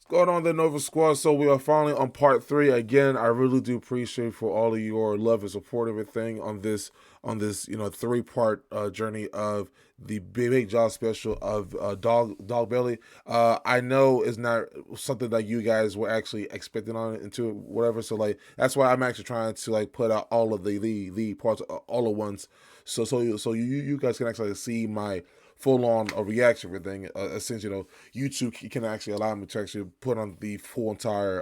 Going on the Nova Squad, so we are finally on part 3. Again, I really do appreciate for all of your love and support and everything on this 3-part journey of the Big Job special of Dog Belly. I know it's not something that you guys were actually expecting on into whatever, so like that's why I'm actually trying to like put out all of the parts all at once, so you guys can actually see my full on reaction for everything. Since YouTube can actually allow me to actually put on the full entire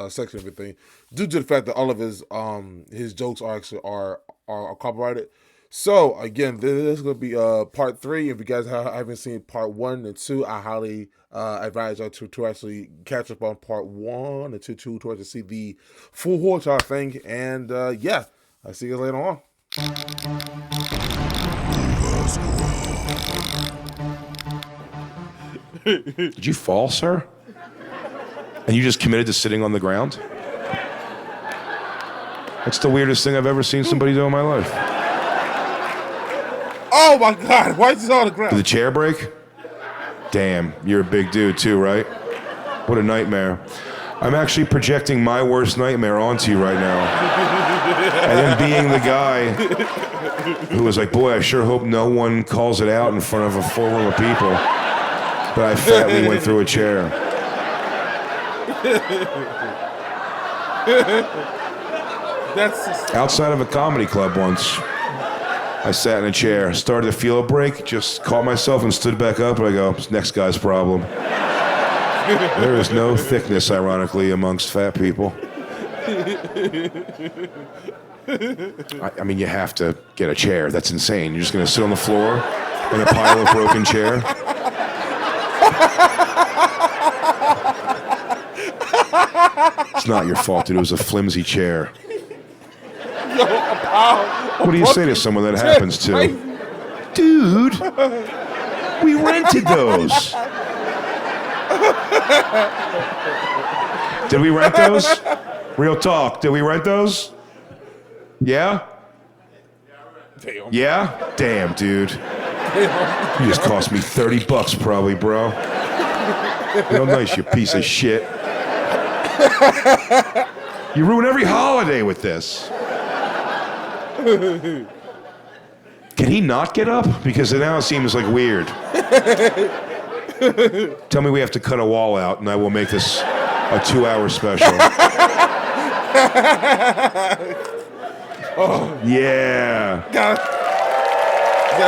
section of everything, due to the fact that all of his jokes are actually are copyrighted. So again, this is going to be part 3. If you guys haven't seen part 1 and 2, I highly advise you to actually catch up on part 1 and 2 to actually see the full whole entire thing. And yeah, I'll see you later on. Did you fall, sir? And you just committed to sitting on the ground? That's the weirdest thing I've ever seen somebody do in my life. Oh my God, why is this on the ground? Did the chair break? Damn, you're a big dude too, right? What a nightmare. I'm actually projecting my worst nightmare onto you right now. And then being the guy who was like, boy, I sure hope no one calls it out in front of a full room of people. But I fatly went through a chair. Outside of a comedy club once, I sat in a chair, started to feel a break, just caught myself and stood back up, and I go, it's next guy's problem. There is no thickness, ironically, amongst fat people. I mean, you have to get a chair. That's insane. You're just going to sit on the floor in a pile of broken chair? It's not your fault, dude. It was a flimsy chair. What do you say to someone that happens to? Dude, we rented those. Did we rent those? Real talk. Did we rent those? Yeah? Yeah? Damn, dude. You just cost me $30 probably, bro. Real nice, you piece of shit. You ruin every holiday with this. Can he not get up? Because now it seems like weird. Tell me we have to cut a wall out and I will make this a 2-hour special. Oh. Yeah. Got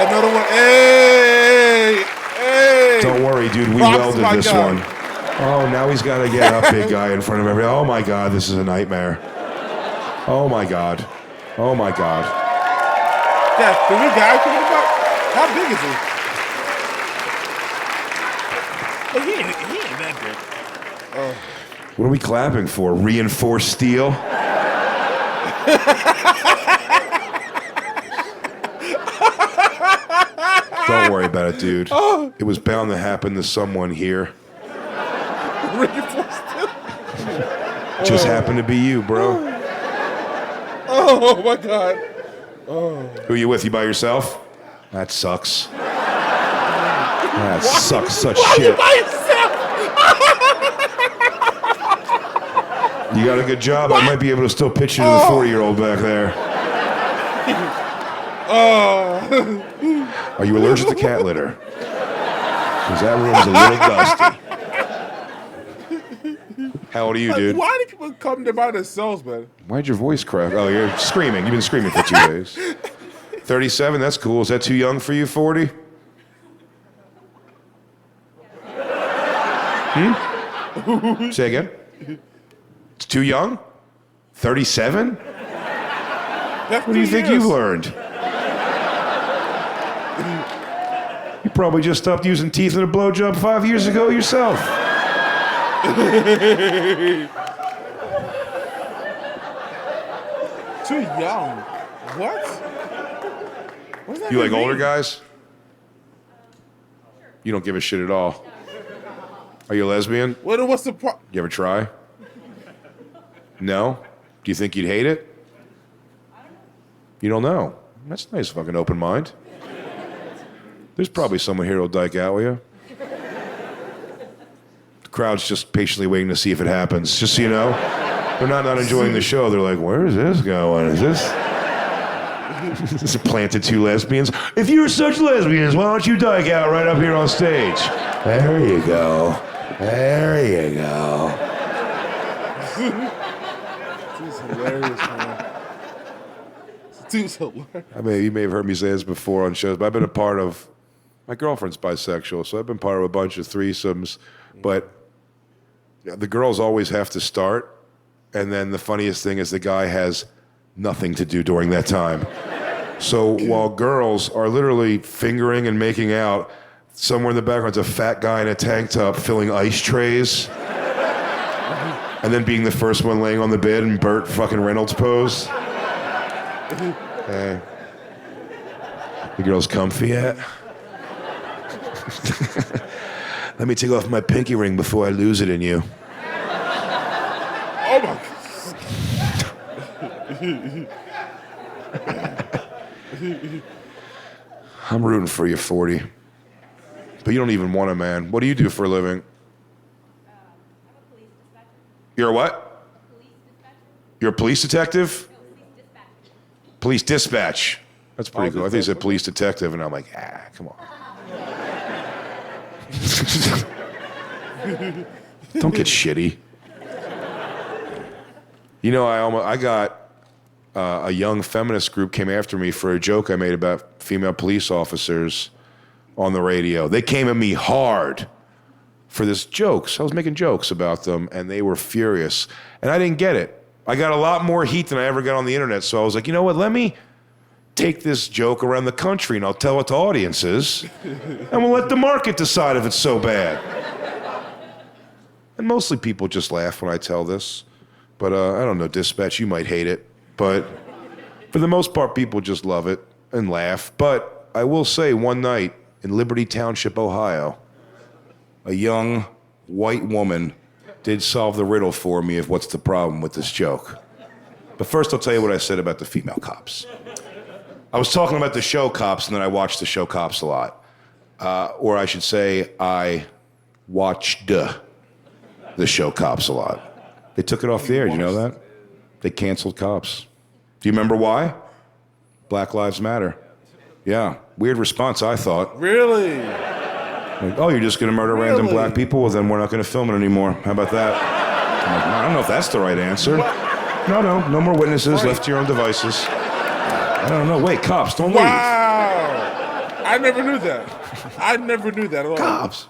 another one. Hey! Hey! Don't worry, dude. We welded this one. Oh, now he's got to get up, big guy, in front of everybody. Oh, my God. This is a nightmare. Oh, my God. Oh, my God. Yeah, the new guy coming about? How big is he? Oh, he ain't that big. What are we clapping for? Reinforced steel? Don't worry about it, dude. Oh. It was bound to happen to someone here. Reinforced steel? Just happened to be you, bro. Oh, my God. Oh. Who are you with? You by yourself? That sucks. That sucks such shit. You by yourself? You got a good job. I might be able to still pitch you to the 40-year-old back there. Are you allergic to cat litter? Because that room's a little dusty. How old are you, dude? Why do people come there by themselves, man? Why'd your voice crack? Oh, you're screaming. You've been screaming for 2 days. 37, that's cool. Is that too young for you, 40? Say again? It's too young? 37? What do you think you've learned? You probably just stopped using teeth in a blowjob 5 years ago yourself. Too young. What? You like older guys? You don't give a shit at all. Are you a lesbian? What's the problem? You ever try? No? Do you think you'd hate it? You don't know. That's nice, fucking open mind. There's probably someone here who'll dyke out with you. crowd's just patiently waiting to see if it happens. Just so you know, they're not enjoying the show. They're like, where is this going? Is this planted two lesbians? If you're such lesbians, why don't you duck out right up here on stage? There you go. There you go. Dude's hilarious, man. Dude's hilarious. I mean, you may have heard me say this before on shows, but I've been a part of, my girlfriend's bisexual, so I've been part of a bunch of threesomes, but the girls always have to start, and then the funniest thing is the guy has nothing to do during that time. So while girls are literally fingering and making out, somewhere in the background's a fat guy in a tank top filling ice trays, and then being the first one laying on the bed in Burt fucking Reynolds pose. Hey. The girl's comfy yet? Let me take off my pinky ring before I lose it in you. Oh my God. I'm rooting for you, 40. But you don't even want a man. What do you do for a living? I'm a police dispatcher. You're a what? A police dispatcher? You're a police detective? No, police dispatcher. Police dispatch. That's pretty Oh, cool. I think he said police detective, and I'm like, come on. Don't get shitty. You know, I got a young feminist group came after me for a joke I made about female police officers on the radio. They came at me hard for this jokes. I was making jokes about them, and they were furious. And I didn't get it. I got a lot more heat than I ever got on the internet, so I was like, you know what, let me take this joke around the country, and I'll tell it to audiences, and we'll let the market decide if it's so bad. And mostly people just laugh when I tell this. But I don't know, Dispatch, you might hate it. But for the most part, people just love it and laugh. But I will say, one night in Liberty Township, Ohio, a young white woman did solve the riddle for me of what's the problem with this joke. But first, I'll tell you what I said about the female cops. I was talking about the show Cops, and then I watched the show Cops a lot. Or I should say, I watched the show Cops a lot. They took it off the air, do you know that? They canceled Cops. Do you remember why? Black Lives Matter. Yeah, weird response, I thought. Really? Like, oh, you're just going to murder random Really? black people? Well, then we're not going to film it anymore. How about that? I'm like, I don't know if that's the right answer. No more witnesses, left to your own devices. I don't know. Wait, cops, don't leave. Wow. I never knew that. I never knew that at all. Cops.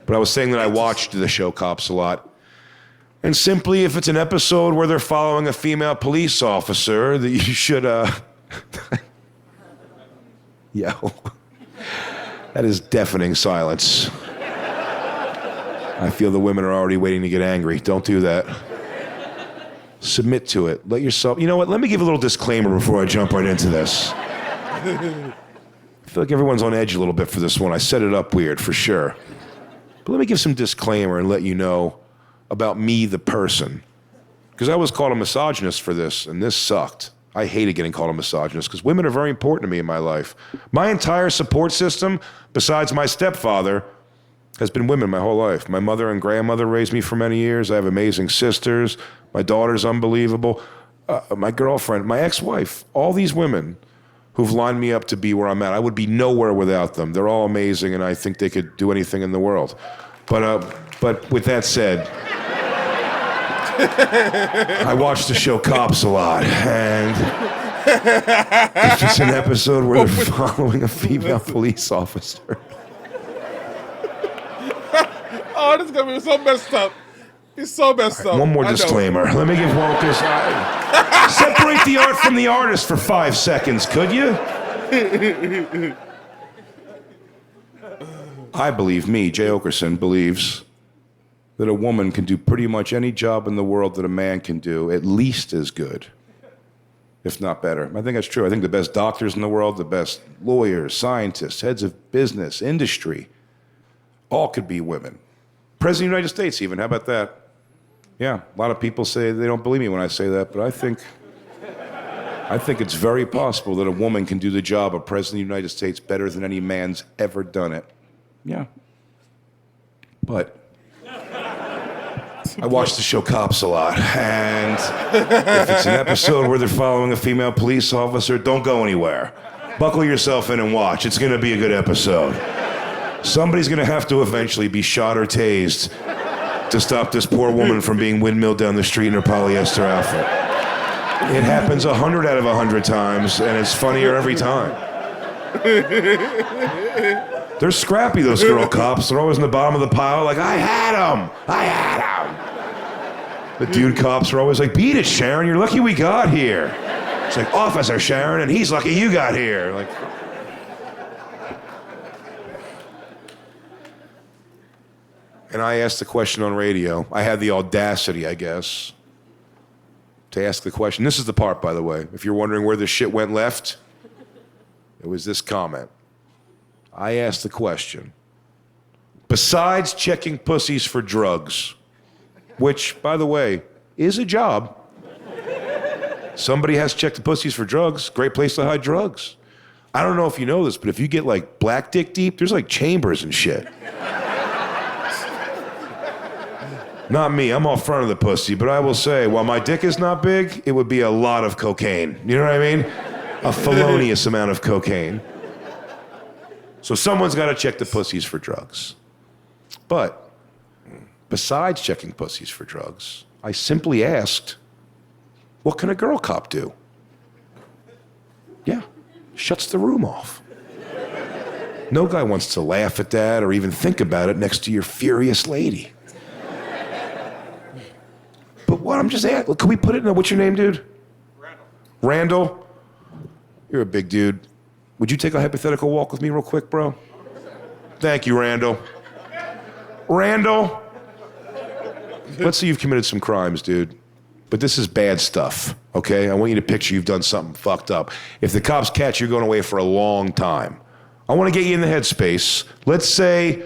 But I was saying that I watched the show Cops a lot. And simply, if it's an episode where they're following a female police officer, that you should, Yo. That is deafening silence. I feel the women are already waiting to get angry. Don't do that. Submit to it. Let yourself... You know what? Let me give a little disclaimer before I jump right into this. I feel like everyone's on edge a little bit for this one. I set it up weird, for sure. But let me give some disclaimer and let you know about me, the person. Because I was called a misogynist for this, and this sucked. I hated getting called a misogynist because women are very important to me in my life. My entire support system, besides my stepfather, has been women my whole life. My mother and grandmother raised me for many years. I have amazing sisters. My daughter's unbelievable. My girlfriend, my ex-wife, all these women who've lined me up to be where I'm at. I would be nowhere without them. They're all amazing, and I think they could do anything in the world. But with that said, I watch the show Cops a lot, and if it's an episode where they're following a female police officer. Oh, this is going to be so messed up. It's so messed up. One more disclaimer. Let me give Walker's... Separate the art from the artist for 5 seconds, could you? I believe, Jay Oakerson, believes that a woman can do pretty much any job in the world that a man can do, at least as good, if not better. I think that's true. I think the best doctors in the world, the best lawyers, scientists, heads of business, industry, all could be women. President of the United States even, how about that? Yeah, a lot of people say they don't believe me when I say that, but I think it's very possible that a woman can do the job of President of the United States better than any man's ever done it. Yeah. But I watch the show Cops a lot, and if it's an episode where they're following a female police officer, don't go anywhere. Buckle yourself in and watch. It's going to be a good episode. Somebody's going to have to eventually be shot or tased to stop this poor woman from being windmilled down the street in her polyester outfit. It happens 100 out of 100 times, and it's funnier every time. They're scrappy, those girl cops. They're always in the bottom of the pile like, I had him! I had him! The dude cops are always like, beat it, Sharon. You're lucky we got here. It's like, Officer Sharon, and he's lucky you got here. Like, and I asked the question on radio. I had the audacity, I guess, to ask the question. This is the part, by the way. If you're wondering where this shit went left, it was this comment. I asked the question. Besides checking pussies for drugs, which, by the way, is a job. Somebody has to check the pussies for drugs. Great place to hide drugs. I don't know if you know this, but if you get like black dick deep, there's like chambers and shit. Not me, I'm off front of the pussy, but I will say, while my dick is not big, it would be a lot of cocaine. You know what I mean? A felonious amount of cocaine. So someone's got to check the pussies for drugs. But besides checking pussies for drugs, I simply asked, what can a girl cop do? Yeah, shuts the room off. No guy wants to laugh at that or even think about it next to your furious lady. But what I'm just asking, can we put it in what's your name, dude? Randall. Randall? You're a big dude. Would you take a hypothetical walk with me real quick, bro? Thank you, Randall. Randall? Let's say you've committed some crimes, dude. But this is bad stuff, okay? I want you to picture you've done something fucked up. If the cops catch you, you're going away for a long time. I want to get you in the headspace. Let's say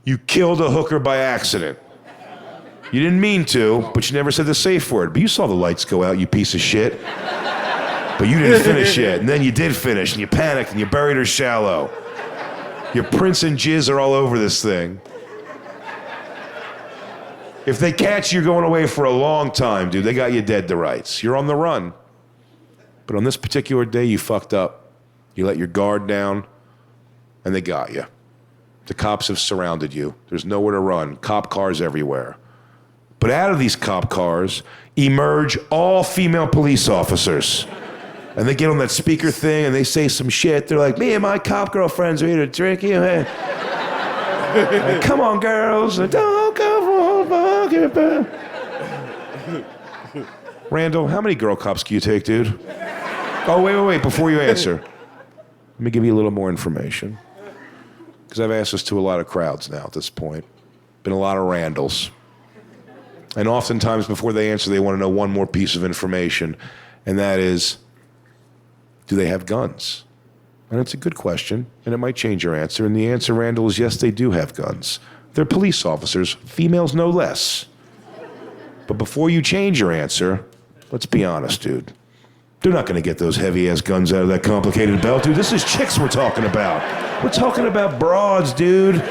you killed a hooker by accident. You didn't mean to, but you never said the safe word. But you saw the lights go out, you piece of shit. But you didn't finish yet, and then you did finish, and you panicked, and you buried her shallow. Your prints and jizz are all over this thing. If they catch you, you're going away for a long time, dude. They got you dead to rights. You're on the run. But on this particular day, you fucked up. You let your guard down, and they got you. The cops have surrounded you. There's nowhere to run. Cop cars everywhere. But out of these cop cars emerge all female police officers. And they get on that speaker thing and they say some shit. They're like, me and my cop girlfriends are here to drink. You know, like, come on, girls. Don't go for Randall, how many girl cops can you take, dude? Oh, wait. Before you answer, let me give you a little more information. Because I've asked this to a lot of crowds now at this point. Been a lot of Randalls. And oftentimes before they answer, they want to know one more piece of information. And that is, do they have guns? And it's a good question, and it might change your answer. And the answer, Randall, is yes, they do have guns. They're police officers, females no less. But before you change your answer, let's be honest, dude. They're not going to get those heavy-ass guns out of that complicated belt, dude. This is chicks we're talking about. We're talking about broads, dude.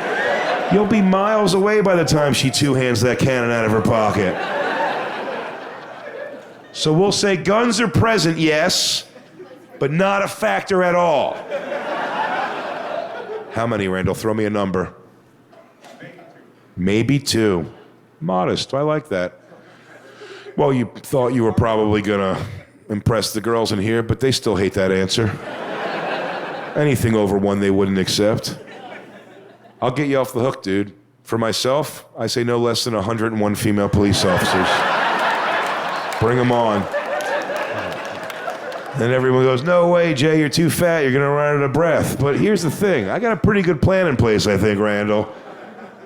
You'll be miles away by the time she two-hands that cannon out of her pocket. So we'll say guns are present, yes, but not a factor at all. How many, Randall? Throw me a number. Maybe two. Modest. I like that. Well, you thought you were probably going to impress the girls in here, but they still hate that answer. Anything over one they wouldn't accept. I'll get you off the hook, dude. For myself, I say no less than 101 female police officers. Bring them on. And everyone goes, no way, Jay, you're too fat, you're gonna run out of breath. But here's the thing, I got a pretty good plan in place, I think, Randall.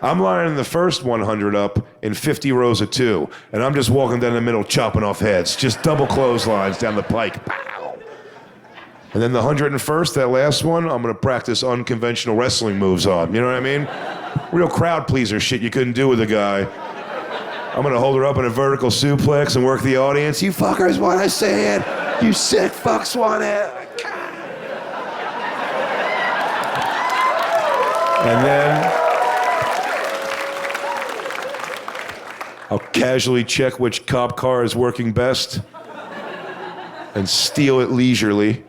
I'm lining the first 100 up in 50 rows of two, and I'm just walking down the middle chopping off heads, just double clotheslines down the pike. Pow! And then the 101st, that last one, I'm gonna practice unconventional wrestling moves on, you know what I mean? Real crowd pleaser shit you couldn't do with a guy. I'm gonna hold her up in a vertical suplex and work the audience. You fuckers wanna see it? You sick fucks want it? And I'll casually check which cop car is working best and steal it leisurely.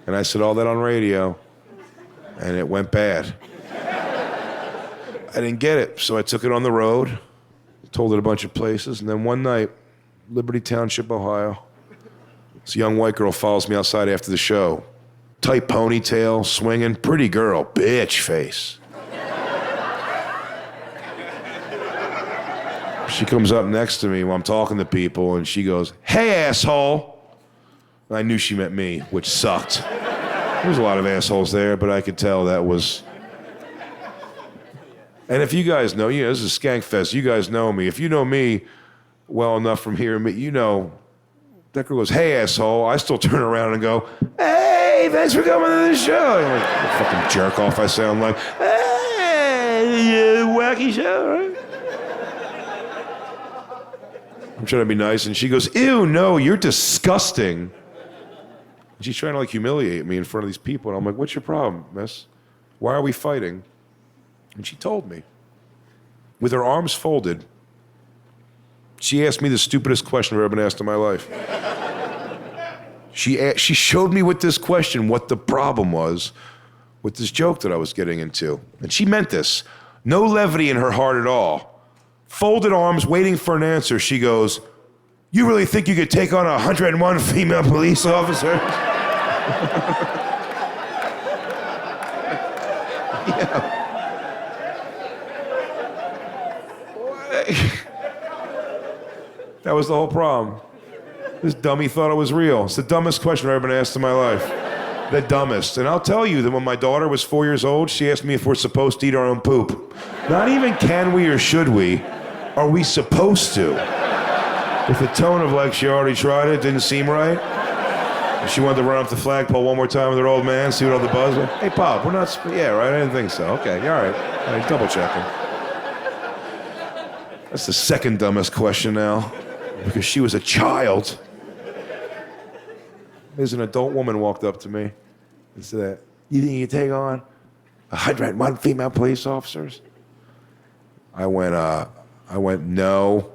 And I said all that on radio, and it went bad. I didn't get it, so I took it on the road, told it a bunch of places, and then one night, Liberty Township, Ohio, this young white girl follows me outside after the show. Tight ponytail, swinging, pretty girl, bitch face. She comes up next to me while I'm talking to people, and she goes, "Hey, asshole." And I knew she meant me, which sucked. There was a lot of assholes there, but I could tell that was... And if you guys know, this is Skankfest, you guys know me. If you know me well enough from hearing me, you know, that girl goes, "Hey, asshole." I still turn around and go, "Hey, thanks for coming to the show." I'm like, the fucking jerk off I sound like, "Hey, wacky show, right?" I'm trying to be nice, and she goes, "Ew, no, you're disgusting." And she's trying to like humiliate me in front of these people, and I'm like, "What's your problem, miss? Why are we fighting?" And she told me, with her arms folded, she asked me the stupidest question I've ever been asked in my life. She showed me with this question what the problem was with this joke that I was getting into. And she meant this. No levity in her heart at all. Folded arms, waiting for an answer. She goes, "You really think you could take on 101 female police officers?" Yeah. That was the whole problem. This dummy thought it was real. It's the dumbest question I've ever been asked in my life. The dumbest. And I'll tell you that when my daughter was 4 years old, she asked me if we're supposed to eat our own poop. Not even can we or should we, are we supposed to? With the tone of like she already tried it, didn't seem right. And she wanted to run up the flagpole one more time with her old man, see what all the buzz was. "Hey, Pop, we're not, yeah, right, I didn't think so. Okay, all right. All right, double checking." That's the second dumbest question now, because she was a child. There's an adult woman walked up to me and said, "You think you can take on 101 female police officers?" I went, "No."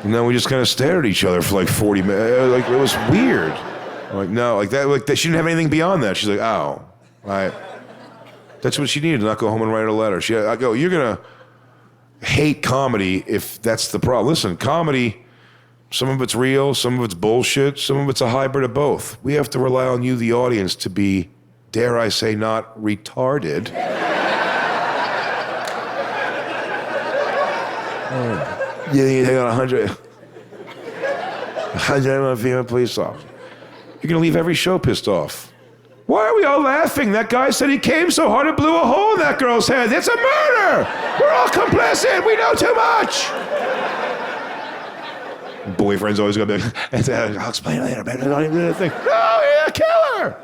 And then we just kind of stared at each other for like 40 minutes. Like, it was weird. I'm like, "No," like that, she didn't have anything beyond that. She's like, "Oh, that's what she needed, to not go home and write a letter." I go, "You're gonna hate comedy if that's the problem. Listen, comedy, some of it's real, some of it's bullshit, some of it's a hybrid of both. We have to rely on you, the audience, to be, dare I say, not retarded." You think you take on 100 female police officers? You're gonna leave every show pissed off. "Why are we all laughing? That guy said he came so hard it blew a hole in that girl's head. It's a murder! We're all complicit! We know too much!" Boyfriend's always gonna be like, "I'll explain later, man. I don't even do the thing." "No, you're a killer!"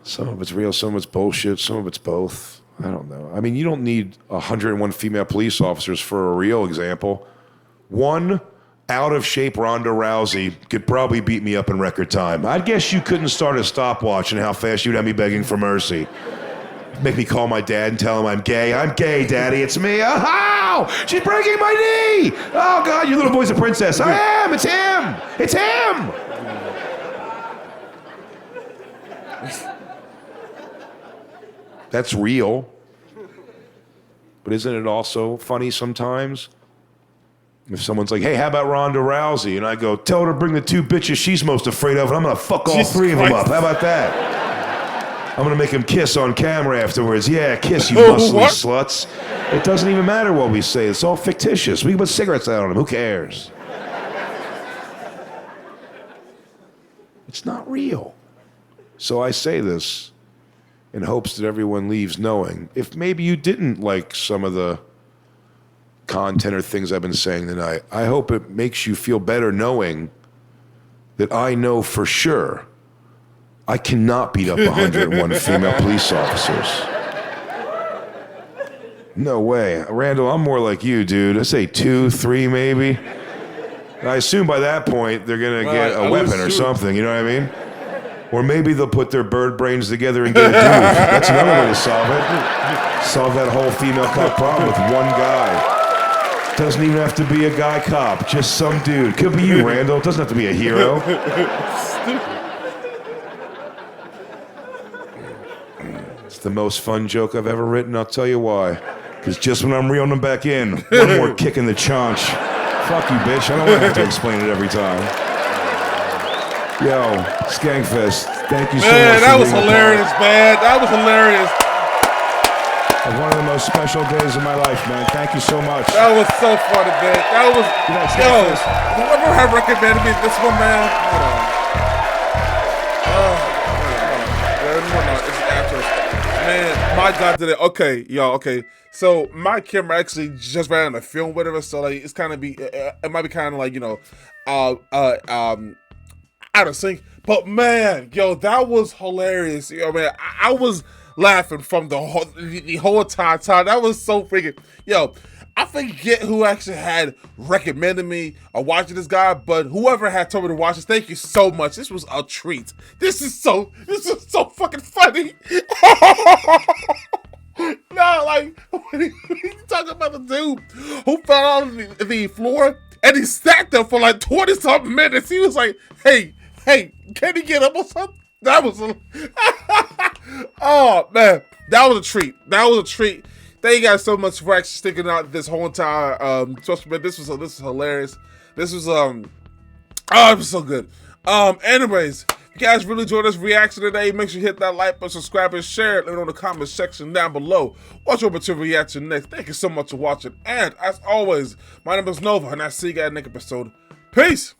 Some of it's real, some of it's bullshit, some of it's both. I don't know. I mean, you don't need 101 female police officers for a real example. One out-of-shape Ronda Rousey could probably beat me up in record time. I guess you couldn't start a stopwatch and how fast you'd have me begging for mercy. Make me call my dad and tell him I'm gay. "I'm gay, Daddy. It's me." "Ow! She's breaking my knee! Oh, God, your little boy's a princess." "I am! It's him! It's him!" That's real. But isn't it also funny sometimes? If someone's like, "Hey, how about Ronda Rousey?" And I go, "Tell her to bring the two bitches she's most afraid of, and I'm going to fuck all Jesus three of them Christ. up. How about that? I'm going to make them kiss on camera afterwards. Yeah, kiss, you muscly What? sluts." It doesn't even matter what we say. It's all fictitious. We can put cigarettes out on them. Who cares? It's not real. So I say this in hopes that everyone leaves knowing, if maybe you didn't like some of the content or things I've been saying tonight, I hope it makes you feel better knowing that I know for sure I cannot beat up 101 female police officers. No way. Randall, I'm more like you, dude. I say 2, 3 maybe. I assume by that point they're going to get a weapon or something, you know what I mean? Or maybe they'll put their bird brains together and get a dude. That's another way to solve it. Solve that whole female cop problem with one guy. Doesn't even have to be a guy cop, just some dude. Could be you, Randall. It doesn't have to be a hero. It's the most fun joke I've ever written. I'll tell you why. Because just when I'm reeling them back in, one more kick in the chaunch. Fuck you, bitch. I don't want to have to explain it every time. Yo, Skankfest, thank you so much. Man, that was hilarious, man. That was hilarious. One of the most special days of my life, man. Thank you so much. That was so funny, man. That was, whoever had recommended me this one, man. Hold on. It's after. Man, my God, did it. Okay, y'all. Okay, so my camera actually just ran out of film, whatever. So like, it's kind of it might be kind of like out of sync. But man, yo, that was hilarious. Yo, man, I was laughing from the whole entire time. That was so freaking. Yo, I forget who actually had recommended me watching this guy, but whoever had told me to watch this, thank you so much. This was a treat. This is so fucking funny. No, like when you talking about the dude who fell on the floor and he sat there for like 20-something minutes. He was like, hey, can he get up or something? That was oh man, that was a treat. That was a treat. Thank you guys so much for actually sticking out this whole entire this was hilarious. This was it was so good. Anyways, if you guys really enjoyed this reaction today, make sure you hit that like button, subscribe, and share it. Let me know in the comment section down below. Watch over to reaction next. Thank you so much for watching. And as always, my name is Nova, and I'll see you guys in the next episode. Peace!